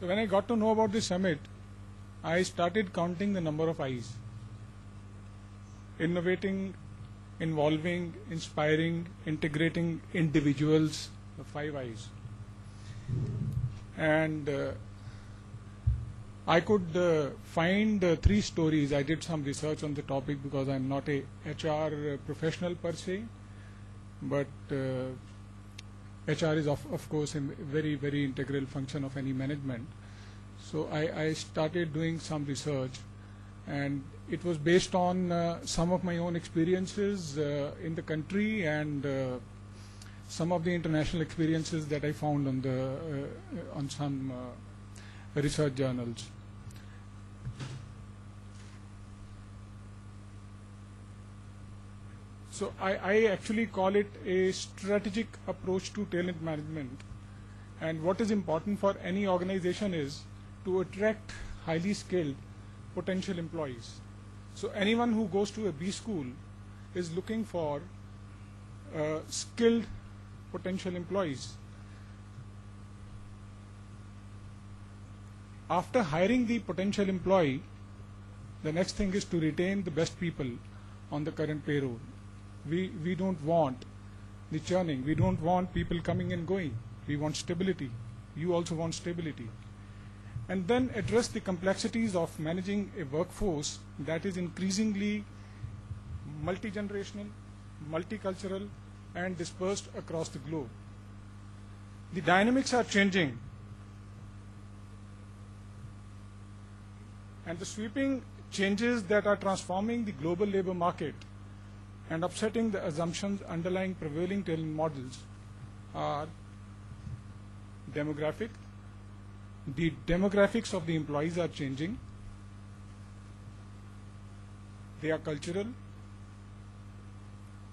So when I got to know about this summit, I started counting the number of I's. Innovating, involving, inspiring, integrating individuals, the 5 I's. And I could find 3 stories. I did some research on the topic because I'm not a HR professional per se, but HR is of course a very, very integral function of any management. So I started doing some research, and it was based on some of my own experiences in the country and some of the international experiences that I found on some research journals. So I actually call it a strategic approach to talent management. And what is important for any organization is to attract highly skilled potential employees. So anyone who goes to a B school is looking for skilled potential employees. After hiring the potential employee, the next thing is to retain the best people on the current payroll. We don't want the churning. We don't want people coming and going. We want stability. You also want stability. And then address the complexities of managing a workforce that is increasingly multi-generational, multicultural, and dispersed across the globe. The dynamics are changing, and the sweeping changes that are transforming the global labor market and upsetting the assumptions underlying prevailing talent models are demographic. The demographics of the employees are changing. They are cultural,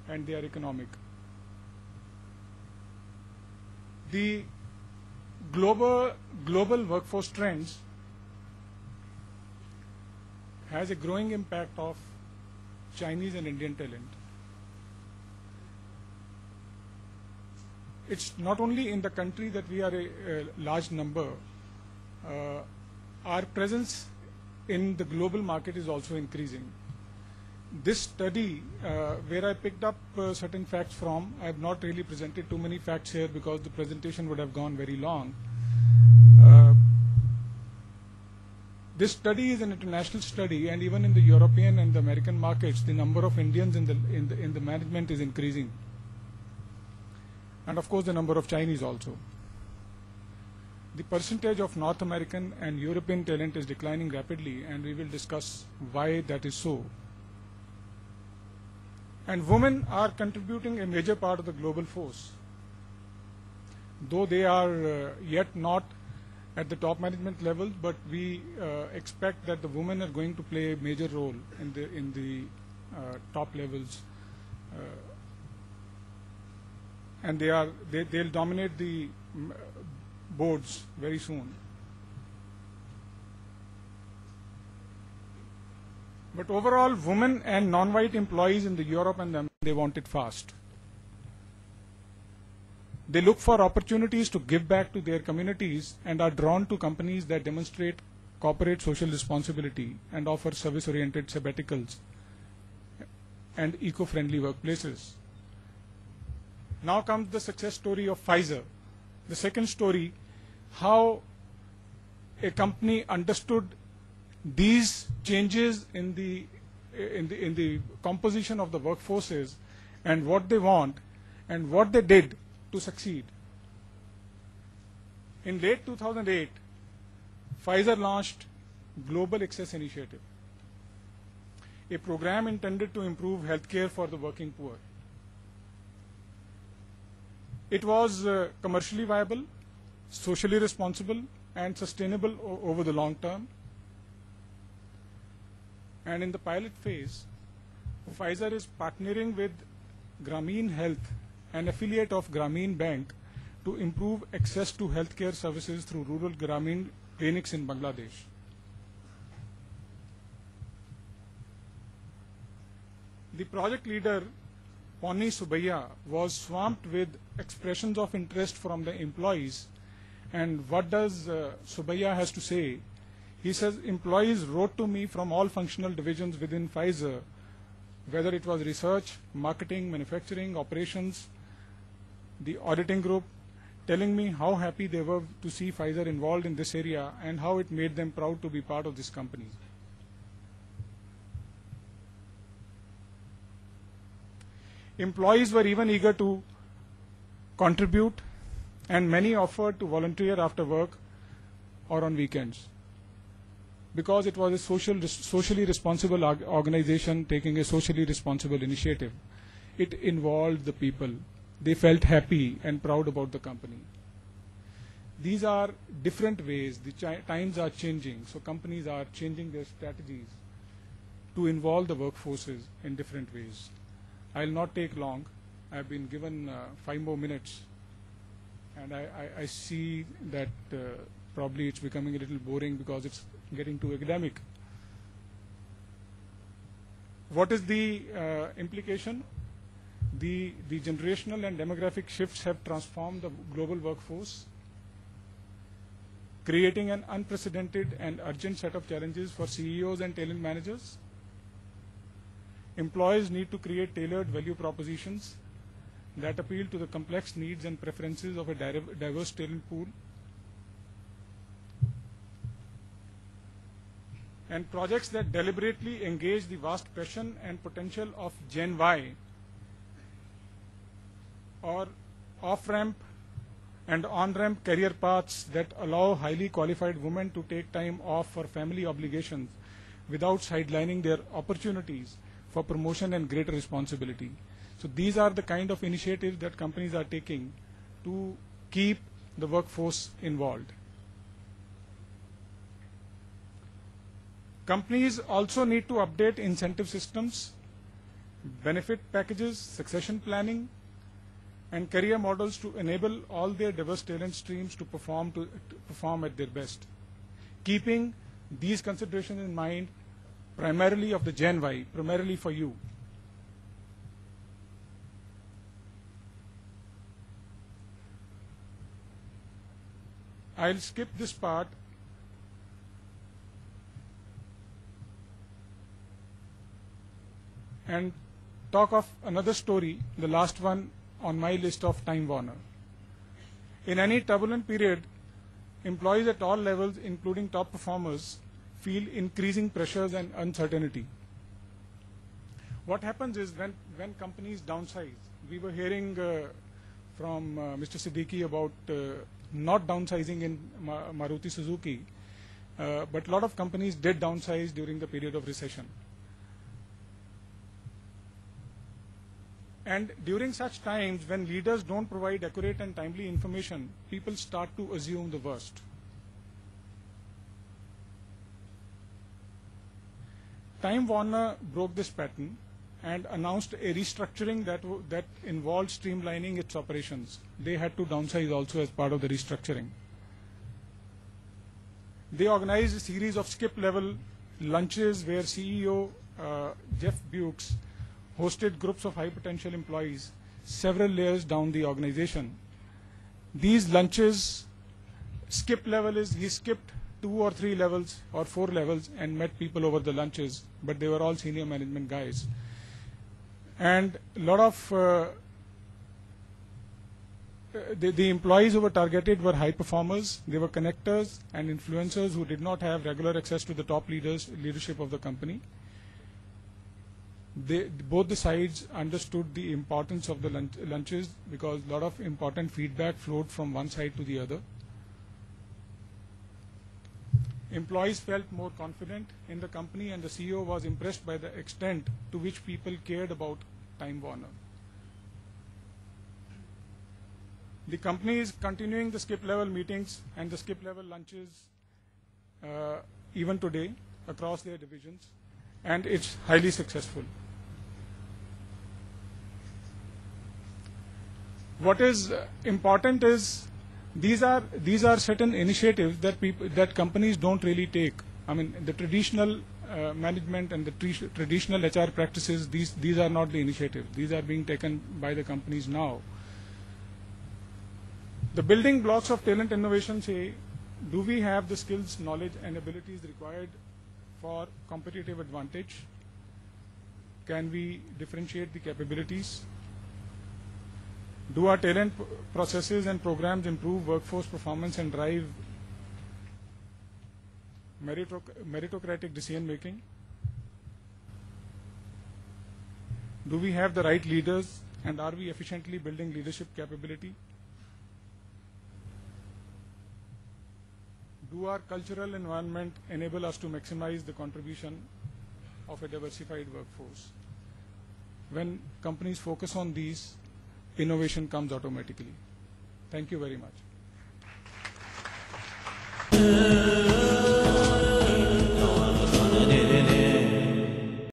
and they are economic. The global workforce trends has a growing impact of Chinese and Indian talent. It's not only in the country that we are a large number. Our presence in the global market is also increasing. This study, where I picked up certain facts from, I have not really presented too many facts here because the presentation would have gone very long. This study is an international study, and even in the European and the American markets, the number of Indians in the management is increasing. And of course the number of Chinese also. The percentage of North American and European talent is declining rapidly, and we will discuss why that is so. And women are contributing a major part of the global force. Though they are yet not at the top management level, but we expect that the women are going to play a major role in the top levels. And they'll dominate the boards very soon. But overall, women and non-white employees in the Europe and America, they want it fast. They look for opportunities to give back to their communities and are drawn to companies that demonstrate corporate social responsibility and offer service-oriented sabbaticals and eco-friendly workplaces. Now comes the success story of Pfizer. The second story, how a company understood these changes in the composition of the workforces and what they want and what they did to succeed. In late 2008, Pfizer launched Global Access Initiative, a program intended to improve healthcare for the working poor. It was commercially viable, socially responsible, and sustainable over the long term. And in the pilot phase, Pfizer is partnering with Grameen Health, an affiliate of Grameen Bank, to improve access to healthcare services through rural Grameen clinics in Bangladesh. The project leader, Ponni Subaiya, was swamped with expressions of interest from the employees And what does Subbiah has to say? He says, employees wrote to me from all functional divisions within Pfizer, whether it was research, marketing, manufacturing, operations, the auditing group, telling me how happy they were to see Pfizer involved in this area and how it made them proud to be part of this company. Employees were even eager to contribute, and many offered to volunteer after work or on weekends, because it was a socially responsible organization taking a socially responsible initiative. It involved the people. They felt happy and proud about the company. These are different ways. The times are changing, so companies are changing their strategies to involve the workforces in different ways. I'll not take long. I've been given 5 more minutes, and I see that probably it's becoming a little boring because it's getting too academic. What is the implication? The generational and demographic shifts have transformed the global workforce, creating an unprecedented and urgent set of challenges for CEOs and talent managers. Employees need to create tailored value propositions that appeal to the complex needs and preferences of a diverse talent pool. And projects that deliberately engage the vast passion and potential of Gen Y, or off-ramp and on-ramp career paths that allow highly qualified women to take time off for family obligations without sidelining their opportunities for promotion and greater responsibility. So these are the kind of initiatives that companies are taking to keep the workforce involved. Companies also need to update incentive systems, benefit packages, succession planning, and career models to enable all their diverse talent streams to perform at their best, keeping these considerations in mind, primarily of the Gen Y, primarily for you. I'll skip this part and talk of another story, the last one on my list of Time Warner. In any turbulent period, employees at all levels, including top performers, feel increasing pressures and uncertainty. What happens is when companies downsize, we were hearing from Mr. Siddiqui about not downsizing in Maruti Suzuki, but a lot of companies did downsize during the period of recession. And during such times, when leaders don't provide accurate and timely information, people start to assume the worst. Time Warner broke this pattern and announced a restructuring that involved streamlining its operations. They had to downsize also as part of the restructuring. They organized a series of skip-level lunches where CEO Jeff Bezos hosted groups of high-potential employees several layers down the organization. These lunches, skip level is he skipped 2 or 3 levels or 4 levels and met people over the lunches, but they were all senior management guys. And a lot of the employees who were targeted were high performers. They were connectors and influencers who did not have regular access to the top leadership of the company. Both the sides understood the importance of the lunches because a lot of important feedback flowed from one side to the other. Employees felt more confident in the company, and the CEO was impressed by the extent to which people cared about Time Warner. The company is continuing the skip-level meetings and the skip-level lunches even today across their divisions, and it's highly successful. What is important is these are certain initiatives that companies don't really take. I mean, the traditional management and the traditional HR practices, these are not the initiatives. These are being taken by the companies now. The building blocks of talent innovation say, do we have the skills, knowledge, and abilities required for competitive advantage? Can we differentiate the capabilities? Do our talent processes and programs improve workforce performance and drive meritocratic decision making? Do we have the right leaders, and are we efficiently building leadership capability? Do our cultural environment enable us to maximize the contribution of a diversified workforce? When companies focus on these, innovation comes automatically. Thank you very much.